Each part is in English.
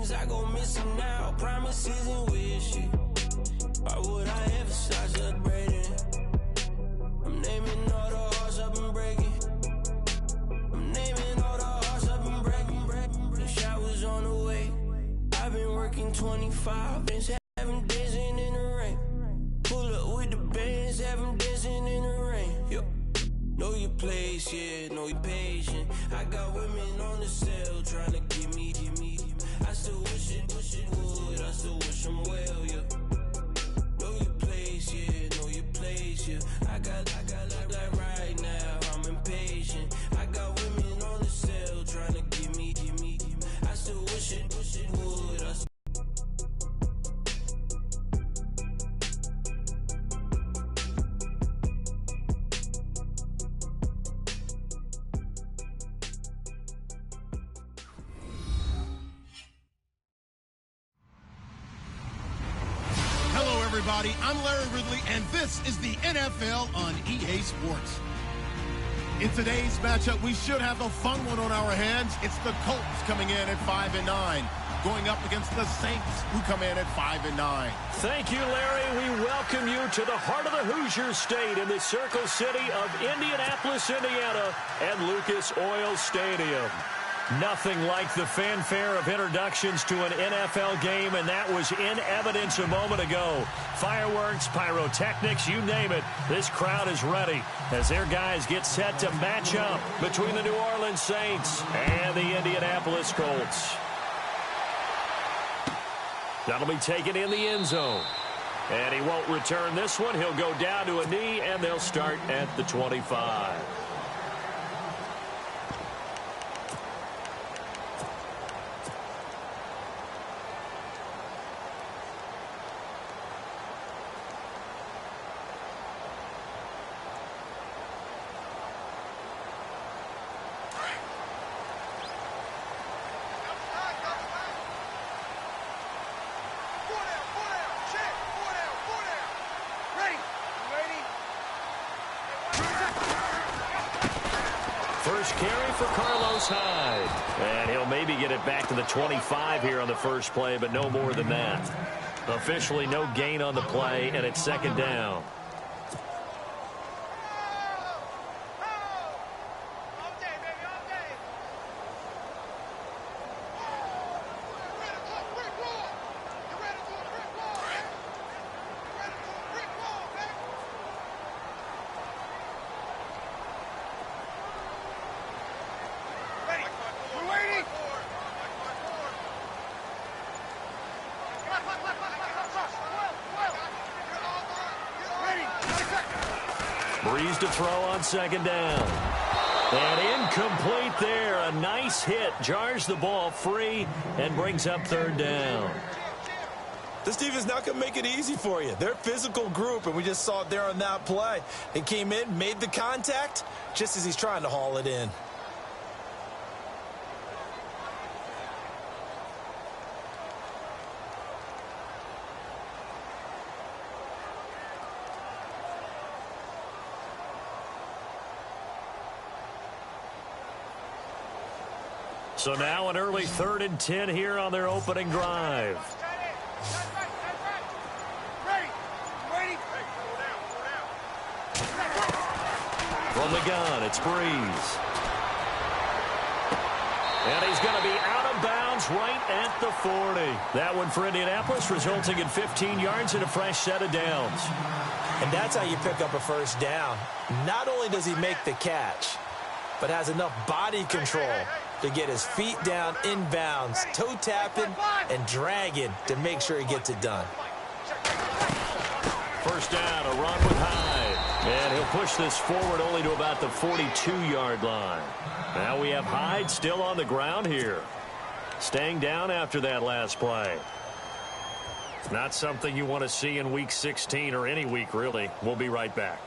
things I go missing now. Promises and wishes. Why would I ever start celebrating? I'm naming all the hearts I've been breaking. I'm naming all the hearts I've been breaking. The showers on the way. I've been working 25, been 7 days in the rain. Pull up with the bands, have them dancing in the rain. Yo. Know your place, yeah, know your patient. I got women on the cell trying to give me. I still wish it would, I still wish them well, yeah. Know your place, yeah, know your place, yeah. I got like right now, I'm impatient. I got women on the cell trying to give me. I still wish it would, I still. Everybody, I'm Larry Ridley, and this is the NFL on EA Sports. In today's matchup, we should have a fun one on our hands. It's the Colts coming in at 5-9, going up against the Saints, who come in at 5-9. Thank you, Larry. We welcome you to the heart of the Hoosier State in the Circle City of Indianapolis, Indiana, and Lucas Oil Stadium. Nothing like the fanfare of introductions to an NFL game, and that was in evidence a moment ago. Fireworks, pyrotechnics, you name it. This crowd is ready as their guys get set to match up between the New Orleans Saints and the Indianapolis Colts. That'll be taken in the end zone. And he won't return this one. He'll go down to a knee, and they'll start at the 25. First carry for Carlos Hyde. And he'll maybe get it back to the 25 here on the first play, but no more than that. Officially no gain on the play, and it's second down. Breeze to throw on second down. And incomplete there. A nice hit. Jars the ball free and brings up third down. This defense not going to make it easy for you. They're a physical group, and we just saw it there on that play. They came in, made the contact, just as he's trying to haul it in. So now an early 3rd and 10 here on their opening drive. From the gun, it's Breeze. And he's going to be out of bounds right at the 40. That one for Indianapolis, resulting in 15 yards and a fresh set of downs. And that's how you pick up a first down. Not only does he make the catch, but has enough body control to get his feet down inbounds, toe tapping and dragging to make sure he gets it done. First down, a run with Hyde. And he'll push this forward only to about the 42-yard line. Now we have Hyde still on the ground here. Staying down after that last play. Not something you want to see in Week 16 or any week, really. We'll be right back.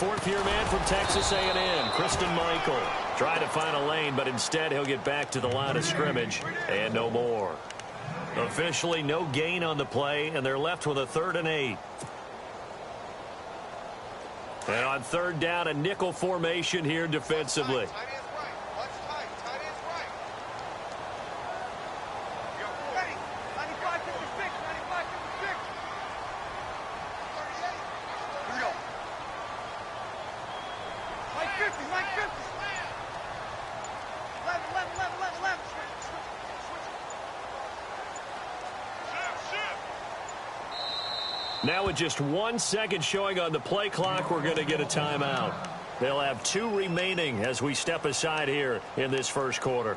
fourth-year man from Texas A&M, Christian Michael. Tried to find a lane, but instead he'll get back to the line of scrimmage and no more. Officially no gain on the play, and they're left with a 3rd and 8. And on 3rd down, a nickel formation here defensively. Now with just 1 second showing on the play clock, we're going to get a timeout. They'll have 2 remaining as we step aside here in this first quarter.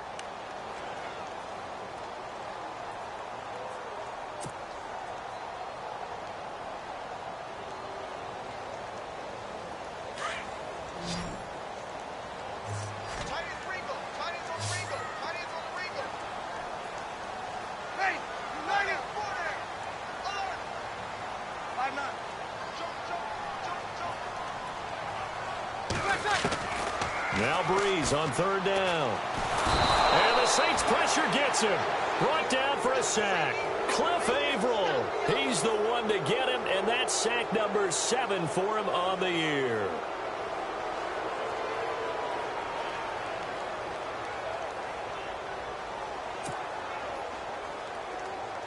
Now Breeze on 3rd down. And the Saints pressure gets him. Brought down for a sack. Cliff Averill. He's the one to get him, and that's sack number 7 for him on the year.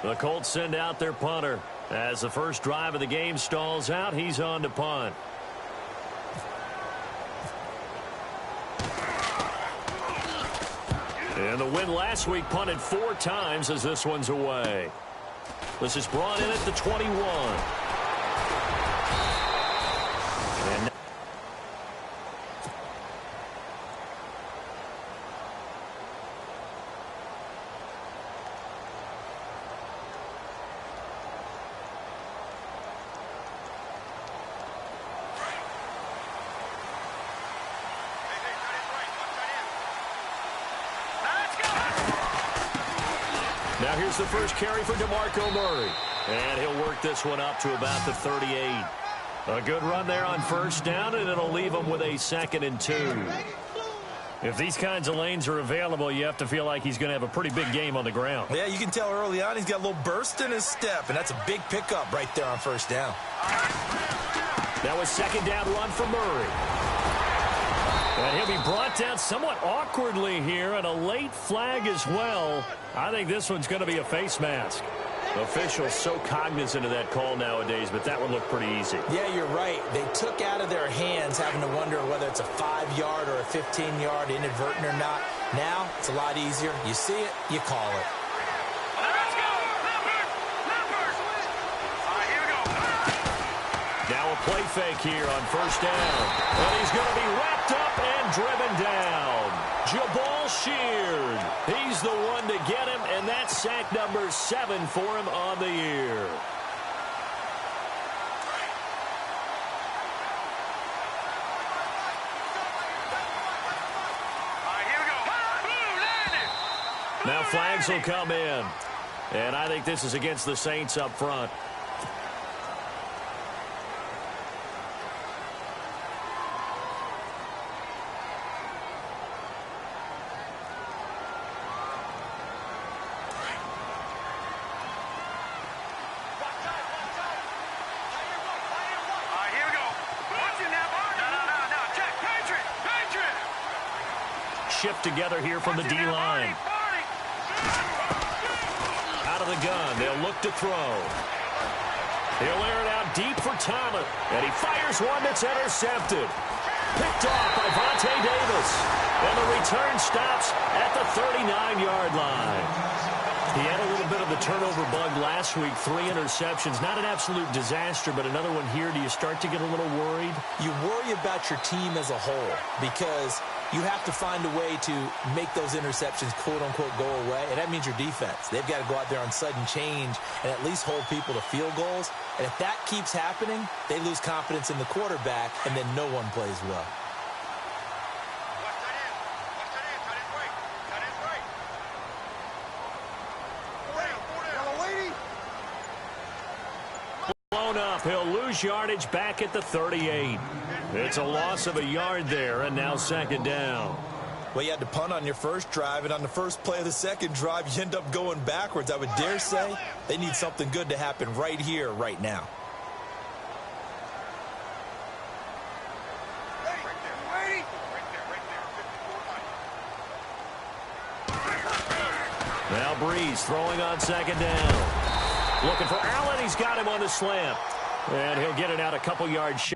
The Colts send out their punter. As the first drive of the game stalls out, he's on to punt. And the win last week punted 4 times as this one's away. This is brought in at the 21. And now here's the first carry for DeMarco Murray. And he'll work this one up to about the 38. A good run there on 1st down, and it'll leave him with a 2nd and 2. If these kinds of lanes are available, you have to feel like he's going to have a pretty big game on the ground. Yeah, you can tell early on he's got a little burst in his step, and that's a big pickup right there on 1st down. Now a 2nd down run for Murray. And he'll be brought down somewhat awkwardly here, and a late flag as well. I think this one's going to be a face mask. Officials so cognizant of that call nowadays, but that one looked pretty easy. Yeah, you're right. They took out of their hands having to wonder whether it's a 5-yard or a 15-yard inadvertent or not. Now, it's a lot easier. You see it, you call it. Now a play fake here on 1st down. And he's going to be wrapped up and driven down. Jabal Sheard. He's the one to get him, and that's sack number 7 for him on the year. Now flags will come in. And I think this is against the Saints up front. Shift together here from the D-line. Out of the gun, they'll look to throw. He'll air it out deep for Thomas, and he fires one that's intercepted. Picked off by Vontae Davis, and the return stops at the 39-yard line. He had a little bit of the turnover bug last week, 3 interceptions. Not an absolute disaster, but another one here. Do you start to get a little worried? You worry about your team as a whole because you have to find a way to make those interceptions, quote-unquote, go away, and that means your defense. They've got to go out there on sudden change and at least hold people to field goals. And if that keeps happening, they lose confidence in the quarterback, and then no one plays well. Blown up. He'll lose yardage back at the 38. It's a loss of a yard there, and now second down. Well, you had to punt on your first drive, and on the first play of the second drive, you end up going backwards. I would dare say they need something good to happen right here, right now. Now Breeze throwing on second down. Looking for Allen. He's got him on the slant. And he'll get it out a couple yards short.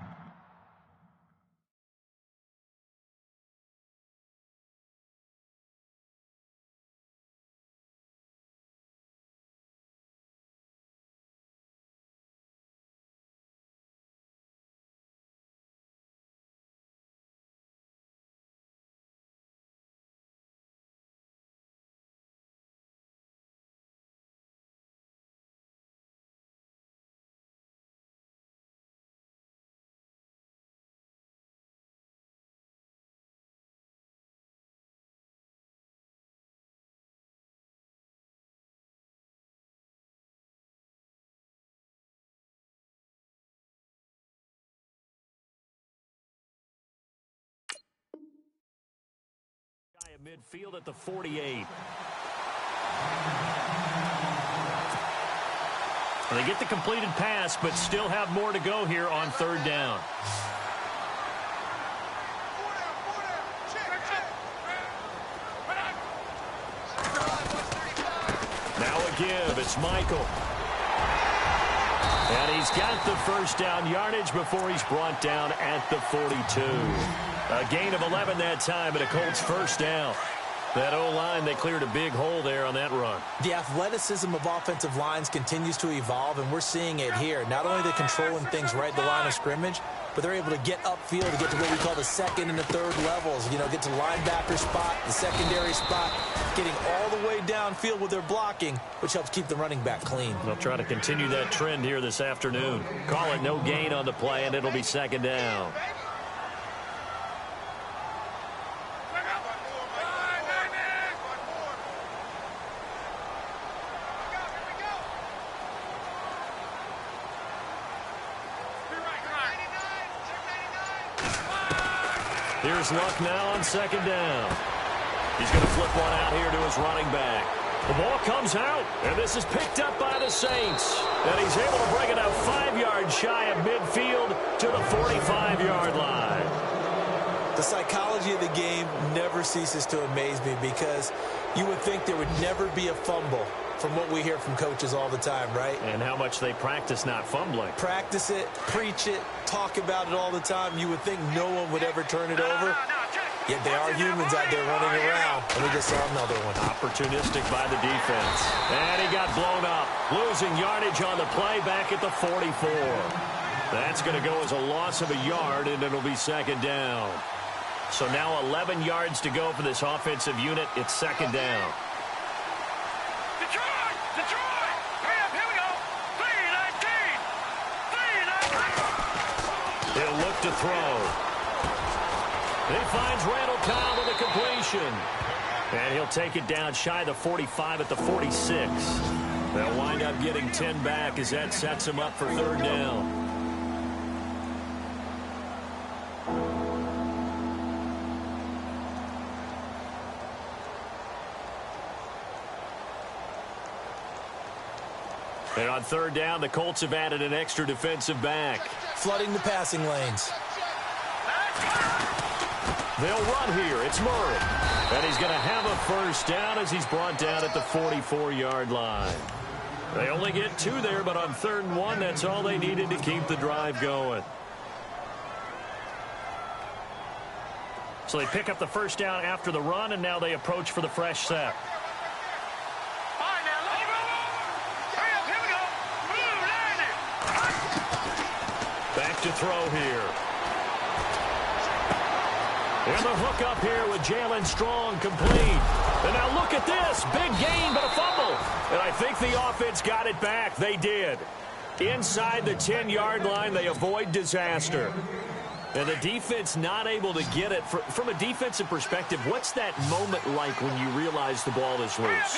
At midfield at the 48. They get the completed pass, but still have more to go here on third down. Now a give. It's Michael. And he's got the first down yardage before he's brought down at the 42. A gain of 11 that time, and a Colts first down. That O-line, they cleared a big hole there on that run. The athleticism of offensive lines continues to evolve, and we're seeing it here. Not only are they controlling things right at the line of scrimmage, but they're able to get upfield to get to what we call the second and the third levels. You know, get to linebacker spot, the secondary spot, getting all the way downfield with their blocking, which helps keep the running back clean. They'll try to continue that trend here this afternoon. Call it no gain on the play, and it'll be second down. Here's Luck now on second down. He's going to flip one out here to his running back. The ball comes out, and this is picked up by the Saints. And he's able to bring it out 5 yards shy of midfield to the 45-yard line. The psychology of the game never ceases to amaze me, because you would think there would never be a fumble from what we hear from coaches all the time, right? And how much they practice not fumbling. Practice it, preach it, talk about it all the time. You would think no one would ever turn it over. Yet they are humans out there running around, and we just saw another one. Opportunistic by the defense. And he got blown up. Losing yardage on the play back at the 44. That's going to go as a loss of a yard, and it'll be second down. So now 11 yards to go for this offensive unit. It's second down. He'll look to throw. He finds Randall Cobb with a completion. And he'll take it down shy of the 45 at the 46. They'll wind up getting 10 back as that sets him up for third down. And on third down, the Colts have added an extra defensive back. Flooding the passing lanes. They'll run here. It's Murray. And he's going to have a first down as he's brought down at the 44-yard line. They only get 2 there, but on 3rd and 1, that's all they needed to keep the drive going. So they pick up the first down after the run, and now they approach for the fresh set. Back to throw here. And the hook up here with Jalen Strong complete. And now look at this. Big gain, but a fumble. And I think the offense got it back. They did. Inside the 10-yard line, they avoid disaster. And the defense not able to get it. From a defensive perspective, what's that moment like when you realize the ball is loose?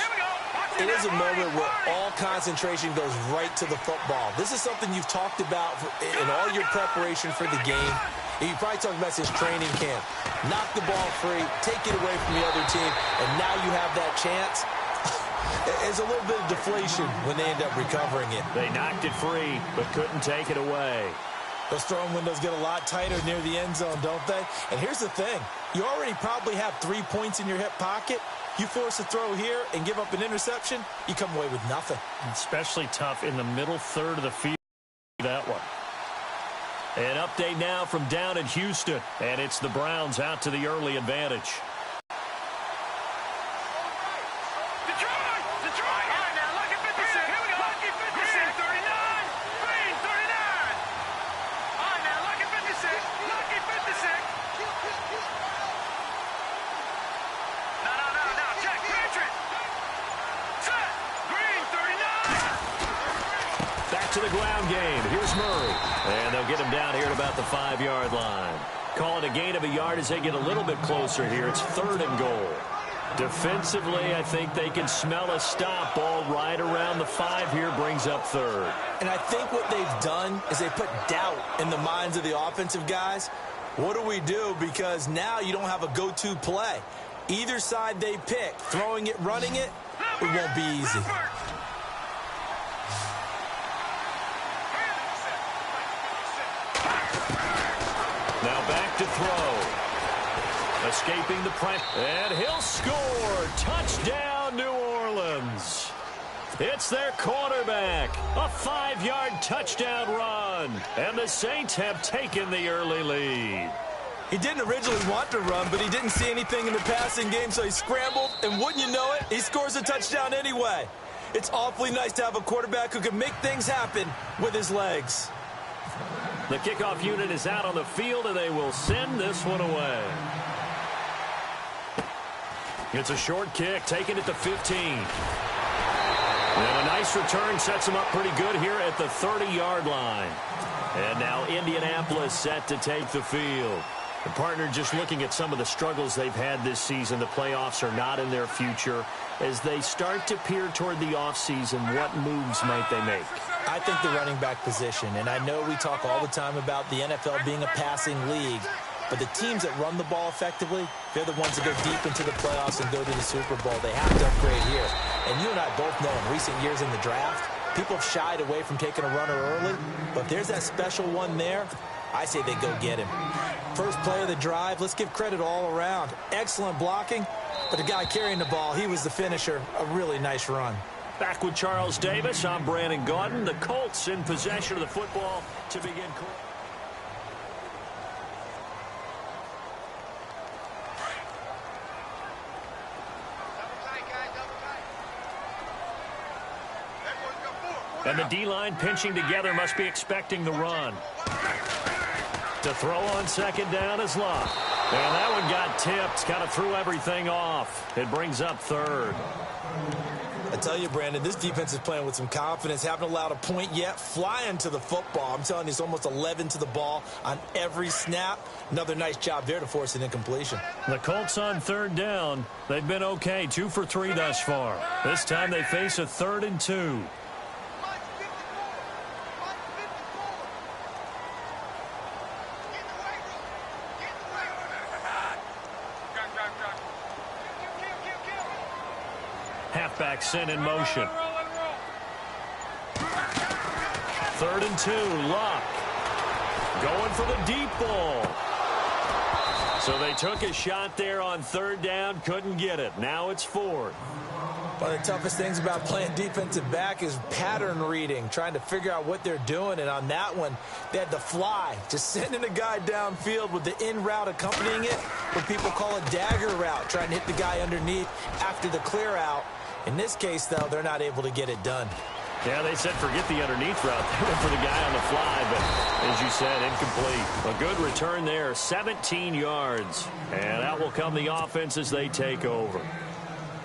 It is a moment where all concentration goes right to the football. This is something you've talked about in all your preparation for the game. He probably talking about his training camp. Knock the ball free, take it away from the other team, and now you have that chance. It's a little bit of deflation when they end up recovering it. They knocked it free, but couldn't take it away. Those throwing windows get a lot tighter near the end zone, don't they? And here's the thing. You already probably have 3 points in your hip pocket. You force a throw here and give up an interception, you come away with nothing. Especially tough in the middle third of the field, that one. An update now from down in Houston, and it's the Browns out to the early advantage. To the ground game. Here's Murray. And they'll get him down here at about the 5-yard line. Call it a gain of a yard as they get a little bit closer here. It's 3rd and goal. Defensively, I think they can smell a stop. Ball right around the 5 here, brings up 3rd. And I think what they've done is they put doubt in the minds of the offensive guys. What do we do? Because now you don't have a go-to play. Either side they pick, throwing it, running it, it won't be easy. Now back to throw. Escaping the press. And he'll score. Touchdown, New Orleans. It's their quarterback. A 5-yard touchdown run. And the Saints have taken the early lead. He didn't originally want to run, but he didn't see anything in the passing game, so he scrambled. And wouldn't you know it, he scores a touchdown anyway. It's awfully nice to have a quarterback who can make things happen with his legs. The kickoff unit is out on the field, and they will send this one away. It's a short kick, taken at the 15. And a nice return sets them up pretty good here at the 30-yard line. And now Indianapolis set to take the field. The partner just looking at some of the struggles they've had this season. The playoffs are not in their future. As they start to peer toward the offseason, what moves might they make? I think the running back position, and I know we talk all the time about the NFL being a passing league, but the teams that run the ball effectively, they're the ones that go deep into the playoffs and go to the Super Bowl. They have to upgrade here. And you and I both know in recent years in the draft, people have shied away from taking a runner early, but if there's that special one there, I say they go get him. First play of the drive, let's give credit all around. Excellent blocking, but the guy carrying the ball, he was the finisher. A really nice run. Back with Charles Davis, I'm Brandon Gaudin. The Colts in possession of the football to begin. And the D-line pinching together, must be expecting the run. To throw on second down is Luck. And that one got tipped, kind of threw everything off. It brings up 3rd. I tell you, Brandon, this defense is playing with some confidence. Haven't allowed a point yet. Flying to the football. I'm telling you, it's almost 11 to the ball on every snap. Another nice job there to force an incompletion. The Colts on 3rd down. They've been okay, 2 for 3 thus far. This time they face a 3rd and 2. Halfback sent in motion. 3rd and 2, Luck. Going for the deep ball. So they took a shot there on 3rd down, couldn't get it. Now it's 4th. One of the toughest things about playing defensive back is pattern reading, trying to figure out what they're doing. And on that one, they had to fly, just sending a guy downfield with the in route accompanying it, what people call a dagger route, trying to hit the guy underneath after the clear out. In this case, though, they're not able to get it done. Yeah, they said forget the underneath route for the guy on the fly, but as you said, incomplete. A good return there, 17 yards. And out will come the offense as they take over.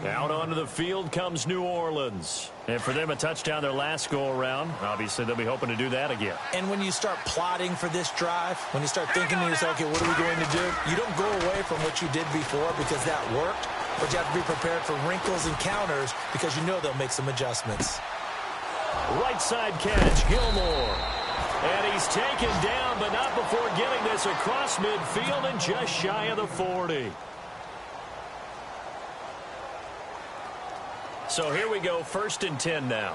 Out onto the field comes New Orleans. And for them, a touchdown their last go-around. Obviously, they'll be hoping to do that again. And when you start plotting for this drive, when you start thinking to yourself, okay, what are we going to do? You don't go away from what you did before because that worked, but you have to be prepared for wrinkles and counters because you know they'll make some adjustments. Right side catch, Gilmore. And he's taken down, but not before getting this across midfield and just shy of the 40. So here we go, 1st and 10 now.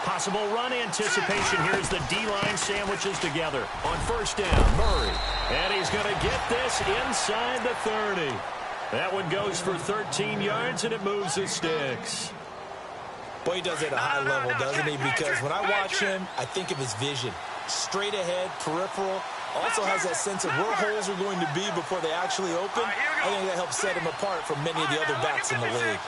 Possible run anticipation. Here's the D-line sandwiches together. On 1st down, Murray. And he's going to get this inside the 30. That one goes for 13 yards, and it moves the sticks. Boy, he does it at a high level, doesn't he? Because when I watch him, I think of his vision. Straight ahead, peripheral. Also has that sense of where holes are going to be before they actually open. I think that helps set him apart from many of the other backs in the league.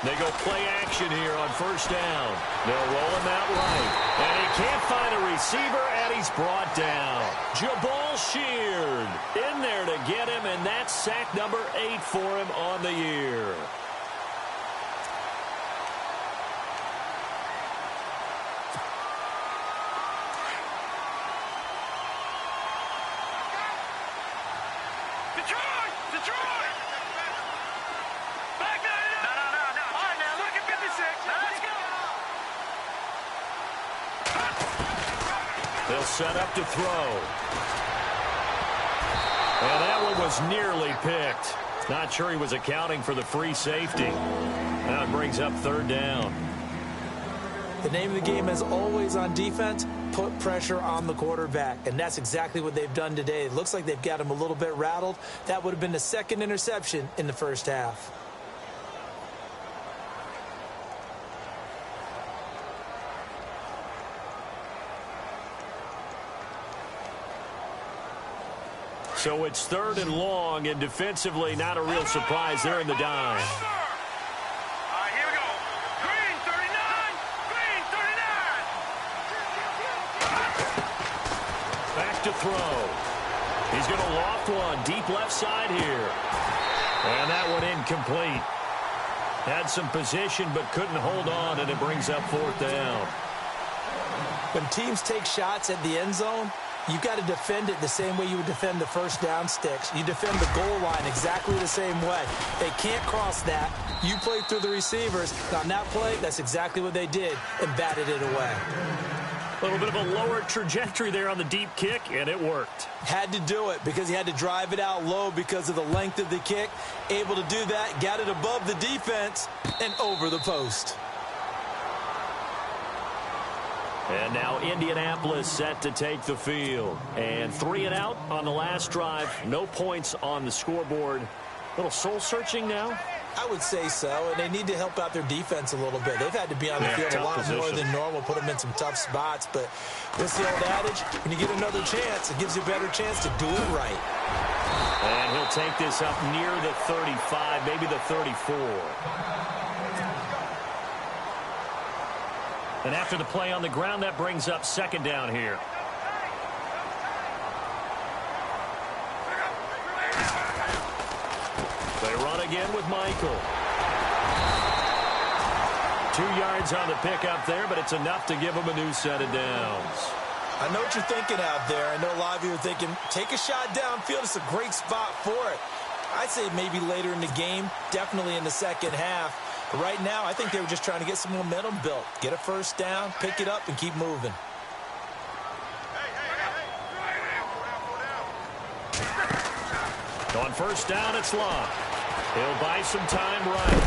They go play action here on 1st down. They'll roll him out right. And he can't find a receiver, and he's brought down. Jabal Sheard in there to get him, and that's sack number 8 for him on the year. They'll set up to throw. And that one was nearly picked. Not sure he was accounting for the free safety. Now it brings up 3rd down. The name of the game, as always on defense, put pressure on the quarterback. And that's exactly what they've done today. It looks like they've got him a little bit rattled. That would have been the 2nd interception in the 1st half. So it's 3rd and long, and defensively not a real surprise. They're in the dime. Here we go. Green 39. Green 39. Back to throw. He's going to loft one deep left side here. And that one incomplete. Had some position but couldn't hold on, and it brings up 4th down. When teams take shots at the end zone, you've got to defend it the same way you would defend the 1st down sticks. You defend the goal line exactly the same way. They can't cross that. You play through the receivers. On that play, that's exactly what they did and batted it away. A little bit of a lower trajectory there on the deep kick, and it worked. Had to do it because he had to drive it out low because of the length of the kick. Able to do that, got it above the defense and over the post. And now Indianapolis set to take the field. And 3 and out on the last drive. No points on the scoreboard. A little soul-searching now? I would say so, and they need to help out their defense a little bit. They've had to be on the field a lot more than normal, put them in some tough spots. But what's the old adage? When you get another chance, it gives you a better chance to do it right. And he'll take this up near the 35, maybe the 34. And after the play on the ground, that brings up 2nd down here. They run again with Michael. 2 yards on the pickup there, but it's enough to give them a new set of downs. I know what you're thinking out there. I know a lot of you are thinking, take a shot downfield. It's a great spot for it. I'd say maybe later in the game, definitely in the 2nd half. But right now, I think they were just trying to get some momentum built. Get a 1st down, pick it up, and keep moving. On 1st down, it's locked. He'll buy some time right.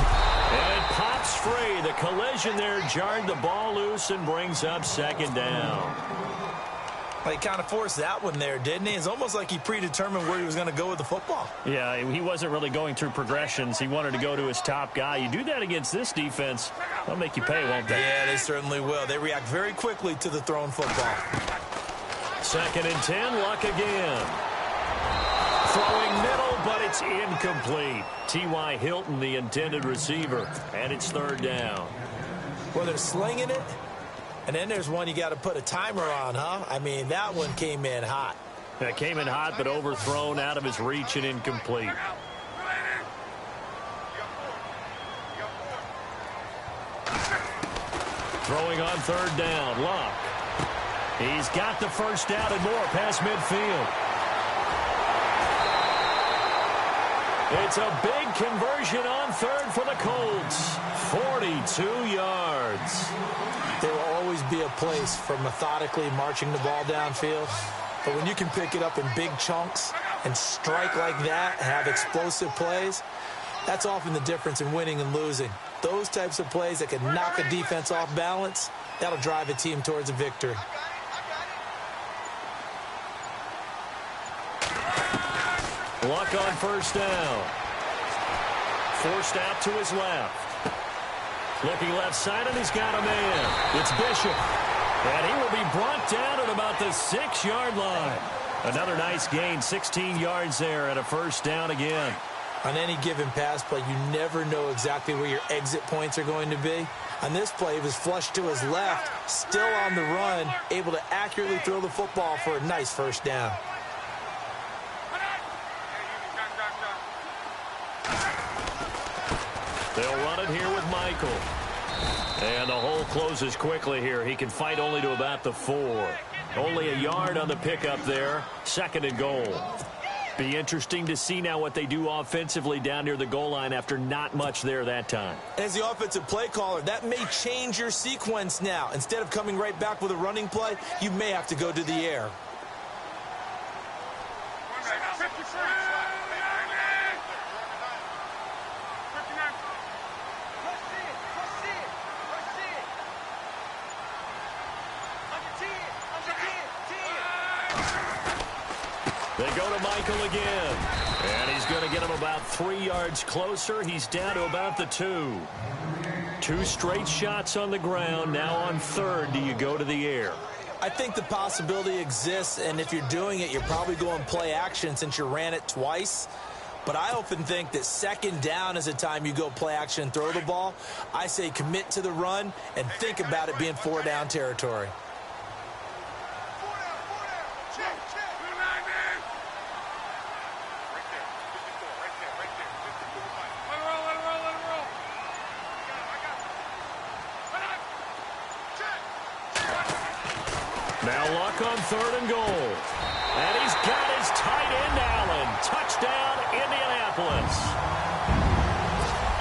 And it pops free. The collision there jarred the ball loose and brings up 2nd down. Well, he kind of forced that one there, didn't he? It's almost like he predetermined where he was going to go with the football. Yeah, he wasn't really going through progressions. He wanted to go to his top guy. You do that against this defense, they'll make you pay, won't they? Yeah, they certainly will. They react very quickly to the thrown football. 2nd and 10, Luck again. Throwing middle, but it's incomplete. T.Y. Hilton, the intended receiver, and it's 3rd down. Well, they're slinging it, and then there's one you got to put a timer on, huh? I mean, that one came in hot. That came in hot, but overthrown, out of his reach, and incomplete. Throwing on 3rd down, Luck. He's got the 1st down and more past midfield. It's a big conversion on third for the Colts. 42 yards. There will always be a place for methodically marching the ball downfield. But when you can pick it up in big chunks and strike like that, have explosive plays, that's often the difference in winning and losing. Those types of plays that can knock a defense off balance, that'll drive a team towards a victory. Luck on first down. Forced out to his left. Looking left side, and he's got a man. It's Bishop. And he will be brought down at about the 6-yard line. Another nice gain, 16 yards there, and a first down again. On any given pass play, you never know exactly where your exit points are going to be. On this play, he was flushed to his left, still on the run, able to accurately throw the football for a nice first down. They'll run it here with Michael. And the hole closes quickly here. He can fight only to about the 4. Only a yard on the pickup there. 2nd and goal. Be interesting to see now what they do offensively down near the goal line after not much there that time. As the offensive play caller, that may change your sequence now. Instead of coming right back with a running play, you may have to go to the air. They go to Michael again. And he's going to get him about 3 yards closer. He's down to about the 2. 2 straight shots on the ground. Now on third, do you go to the air? I think the possibility exists, and if you're doing it, you're probably going play action since you ran it twice. But I often think that 2nd down is a time you go play action and throw the ball. I say commit to the run and think about it being 4-down territory. Now Luck on 3rd and goal. And he's got his tight end, Allen. Touchdown, Indianapolis.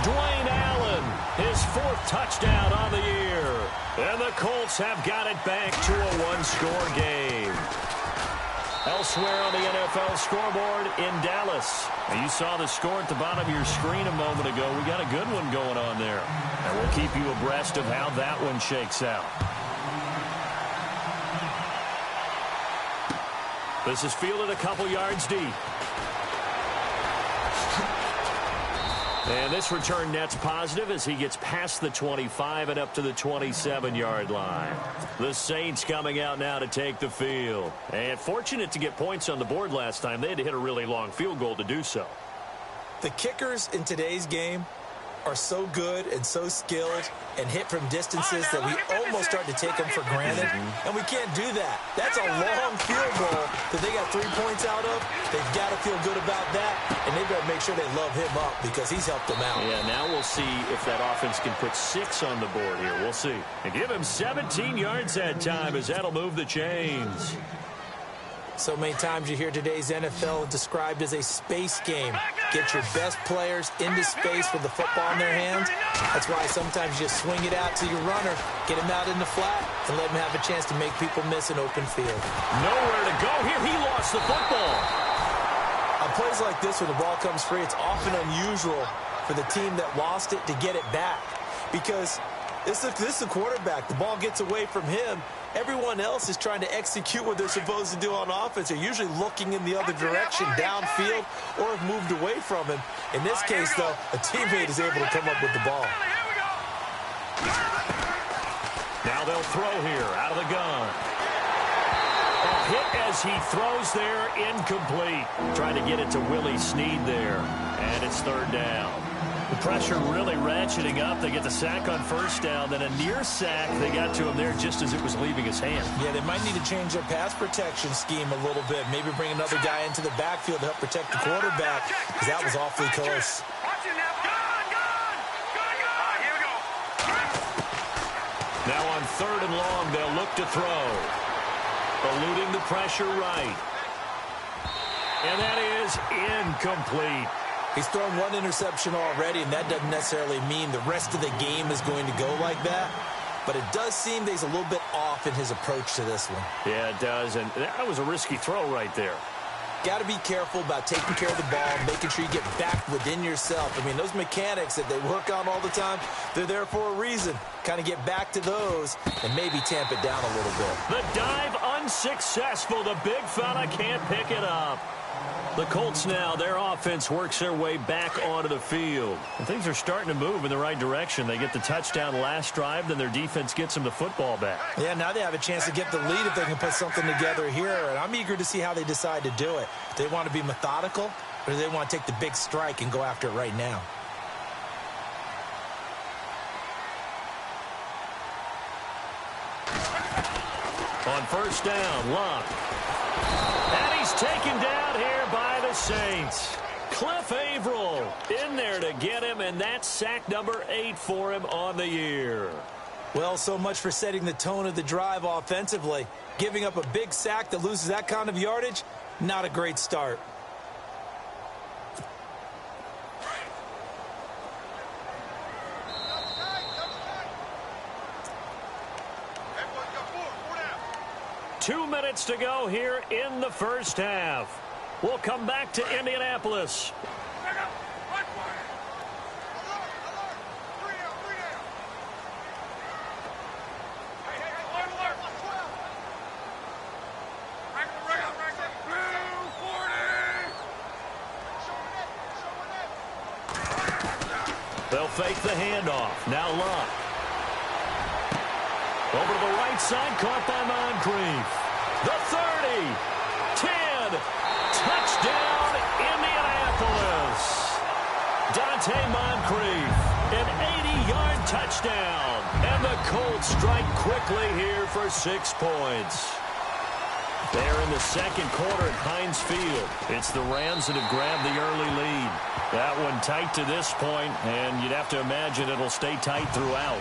Dwayne Allen, his 4th touchdown on the year. And the Colts have got it back to a 1-score game. Elsewhere on the NFL scoreboard in Dallas. And you saw the score at the bottom of your screen a moment ago. We got a good one going on there. And we'll keep you abreast of how that one shakes out. This is fielded a couple yards deep. And this return net's positive as he gets past the 25 and up to the 27-yard line. The Saints coming out now to take the field. And fortunate to get points on the board last time. They had to hit a really long field goal to do so. The kickers in today's game are so good and so skilled and hit from distances that we almost start to take them for granted, and we can't do that. That's a long field goal that they got 3 points out of. They've got to feel good about that, and they better make sure they love him up because he's helped them out. Yeah, now we'll see if that offense can put 6 on the board here. We'll see. And give him 17 yards that time as that'll move the chains. So many times you hear today's NFL described as a space game. Get your best players into space with the football in their hands. That's why sometimes you just swing it out to your runner, get him out in the flat, and let him have a chance to make people miss an open field. Nowhere to go here. He lost the football. On plays like this where the ball comes free, it's often unusual for the team that lost it to get it back. Because this is a quarterback. The ball gets away from him. Everyone else is trying to execute what they're supposed to do on offense. They're usually looking in the other direction, downfield, or have moved away from him. In this case, though, a teammate is able to come up with the ball. Now they'll throw here out of the gun. A hit as he throws there, incomplete. Trying to get it to Willie Snead there. And it's 3rd down. The pressure really ratcheting up. They get the sack on first down. Then a near sack. They got to him there just as it was leaving his hand. Yeah, they might need to change their pass protection scheme a little bit. Maybe bring another guy into the backfield to help protect the quarterback, because that was awfully close. Now on 3rd and long, they'll look to throw. Eluding the pressure right. And that is incomplete. He's thrown one interception already, and that doesn't necessarily mean the rest of the game is going to go like that. But it does seem that he's a little bit off in his approach to this one. Yeah, it does, and that was a risky throw right there. Got to be careful about taking care of the ball, making sure you get back within yourself. I mean, those mechanics that they work on all the time, they're there for a reason. Kind of get back to those and maybe tamp it down a little bit. The dive unsuccessful. The big fella can't pick it up. The Colts now, their offense works their way back onto the field. And things are starting to move in the right direction. They get the touchdown last drive, then their defense gets them the football back. Yeah, now they have a chance to get the lead if they can put something together here. And I'm eager to see how they decide to do it. Do they want to be methodical, or do they want to take the big strike and go after it right now? On first down, Locke. And he's taken down here by the Saints. Cliff Averill in there to get him, and that's sack number 8 for him on the year. Well, so much for setting the tone of the drive offensively. Giving up a big sack that loses that kind of yardage, not a great start. Two minutes to go here in the first half. We'll come back to Indianapolis. They'll fake the handoff. Now Locke. Over to the right side, caught by Moncrief. The 30, 10, touchdown, Indianapolis. Dante Moncrief, an 80-yard touchdown. And the Colts strike quickly here for 6 points. They're in the second quarter at Heinz Field. It's the Rams that have grabbed the early lead. That one tight to this point, and you'd have to imagine it'll stay tight throughout.